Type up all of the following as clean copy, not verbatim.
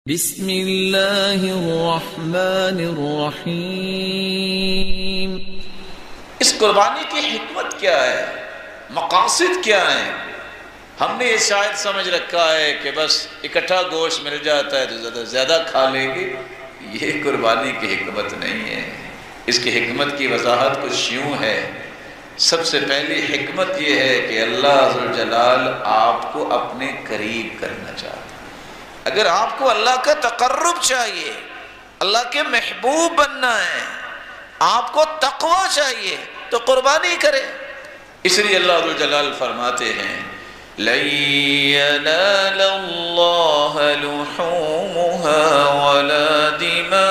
بسم اللہ الرحمن الرحیم۔ اس قربانی کی حکمت کیا ہے، مقاصد کیا ہیں؟ ہم نے یہ شاید سمجھ رکھا ہے کہ بس اکٹھا گوشت مل جاتا ہے تو زیادہ کھا لیں گے۔ یہ قربانی کی حکمت نہیں ہے۔ اس کی حکمت کی وضاحت کچھ یوں ہے۔ سب سے پہلی حکمت یہ ہے کہ اللہ ذوالجلال آپ کو اپنے قریب کرنا چاہتا ہے۔ اگر آپ کو اللہ کا تقرب چاہیے، اللہ کے محبوب بننا ہے، آپ کو تقوی چاہیے تو قربانی کرے۔ اس لیے اللہ ذوالجلال فرماتے ہیں لَن يَنَالَ اللَّهَ لُحُومُهَا وَلَا دِمَاؤُهَا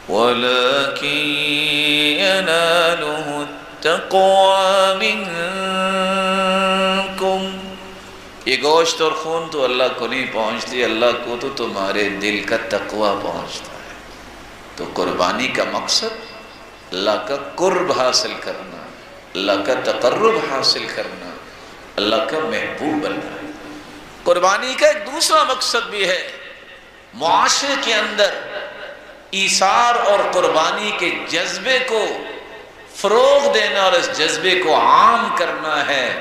وَلَكِنْ يَنَالُهُ التَّقْوَى مِنْكُمْ۔ یہ گوشت اور خون تو اللہ کو نہیں پہنچتی، اللہ کو تو تمہارے دل کا تقوی پہنچتا ہے۔ تو قربانی کا مقصد اللہ کا قرب حاصل کرنا، اللہ کا تقرب حاصل کرنا، اللہ کا محبوب بننا۔ قربانی کا ایک دوسرا مقصد بھی ہے، معاشرے کے اندر ایثار اور قربانی کے جذبے کو فروغ دینا اور اس جذبے کو عام کرنا ہے۔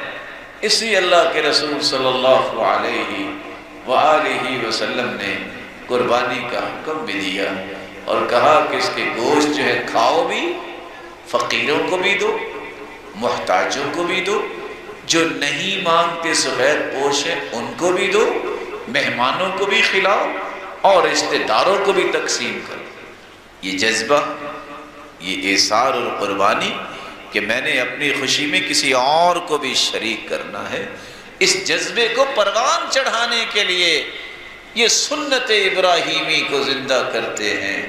اسی اللہ کے رسول صلی اللہ علیہ وآلہ وسلم نے قربانی کا حکم بھی دیا اور کہا کہ اس کے گوشت جو ہے کھاؤ بھی، فقیروں کو بھی دو، محتاجوں کو بھی دو، جو نہیں مانگتے سفید پوش ہیں ان کو بھی دو، مہمانوں کو بھی کھلاؤ اور رشتہ داروں کو بھی تقسیم کرو۔ یہ جذبہ، یہ ایثار اور قربانی کہ میں نے اپنی خوشی میں کسی اور کو بھی شریک کرنا ہے، اس جذبے کو پروان چڑھانے کے لیے یہ سنت ابراہیمی کو زندہ کرتے ہیں۔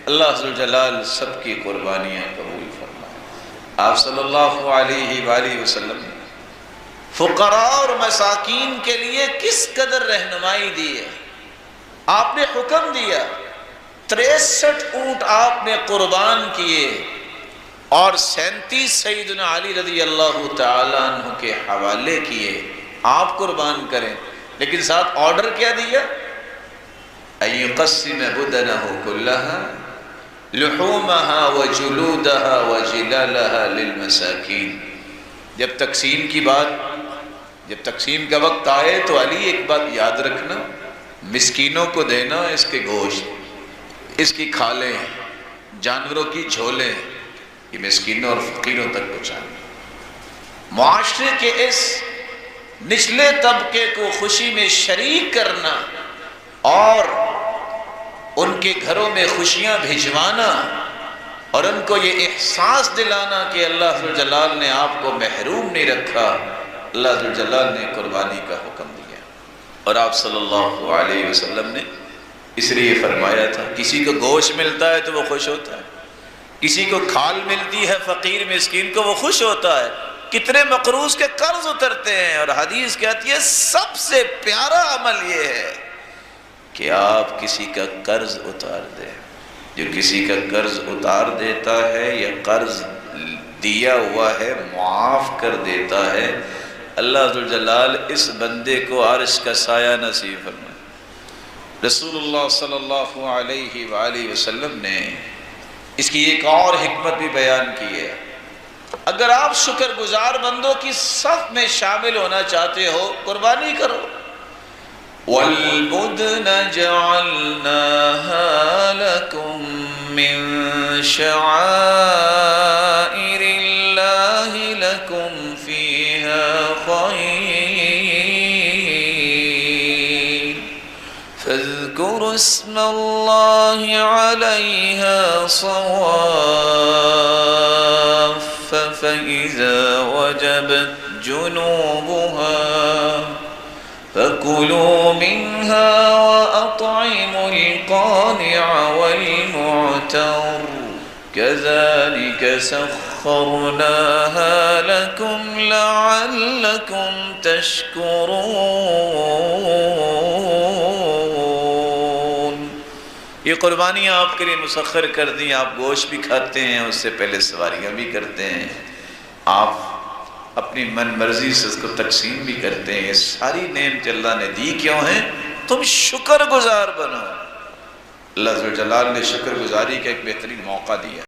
اللہ ذوالجلال سب کی قربانیاں قبول فرمائے۔ آپ صلی اللہ علیہ وآلہ وسلم نے فقراء اور مساکین کے لیے کس قدر رہنمائی دی ہے۔ آپ نے حکم دیا، 63 اونٹ آپ نے قربان کیے اور 37 سیدنا علی رضی اللہ تعالیٰ عنہ کے حوالے کیے، آپ قربان کریں، لیکن ساتھ آرڈر کیا دیا؟ أَن يُقَسِّمَ بُدَنَهُ كُلَّهَا لُحُومَهَا وَجُلُودَهَا وَجِلَالَهَا لِلْمَسَاكِينَ۔ جب تقسیم کا وقت آئے تو علی ایک بات یاد رکھنا، مسکینوں کو دینا اس کے گوشت، اس کی کھالیں، جانوروں کی جھولیں، یہ مسکینوں اور فقیروں تک پہنچانا۔ معاشرے کے اس نچلے طبقے کو خوشی میں شریک کرنا اور ان کے گھروں میں خوشیاں بھجوانا اور ان کو یہ احساس دلانا کہ اللہ ذوالجلال نے آپ کو محروم نہیں رکھا، اللہ ذوالجلال نے قربانی کا حکم دیا۔ اور آپ صلی اللہ علیہ وسلم نے اس لیے فرمایا تھا، کسی کو گوشت ملتا ہے تو وہ خوش ہوتا ہے، کسی کو کھال ملتی ہے فقیر مسکین کو وہ خوش ہوتا ہے، کتنے مقروض کے قرض اترتے ہیں، اور حدیث کہتی ہے سب سے پیارا عمل یہ ہے کہ آپ کسی کا قرض اتار دیں۔ جو کسی کا قرض اتار دیتا ہے یا قرض دیا ہوا ہے معاف کر دیتا ہے، اللہ ذوالجلال اس بندے کو عرش کا سایہ نصیب فرمائے۔ رسول اللہ صلی اللہ علیہ وآلہ وسلم نے اس کی ایک اور حکمت بھی بیان کی ہے۔ اگر آپ شکر گزار بندوں کی صف میں شامل ہونا چاہتے ہو، قربانی کرو۔ وَالْبُدْنَ جَعَلْنَاهَا لَكُم مِّن شَعَائِرِ اللَّهِ لَكُمْ فِيهَا خَيْرٌ فَاذْكُرُوا اسْمَ اللَّهِ عَلَيْهَا صَوَافَّ فَإِذَا وَجَبَتْ جُنُوبُهَا فَكُلُوا مِنْهَا وَأَطْعِمُوا الْقَانِعَ وَالْمُعْتَرَّ كَذَلِكَ سَخَّرْنَاهَا لَكُمْ لَعَلَّكُمْ تَشْكُرُونَ۔ یہ قربانیاں آپ کے لیے مسخر کر دیں، آپ گوشت بھی کھاتے ہیں، اس سے پہلے سواریاں بھی کرتے ہیں، آپ اپنی من مرضی سے اس کو تقسیم بھی کرتے ہیں. یہ ساری نعمت اللہ نے دی کیوں ہیں؟ تم شکر گزار بنو. اللہ ذوالجلال نے شکر گزاری کا ایک بہترین موقع دیا.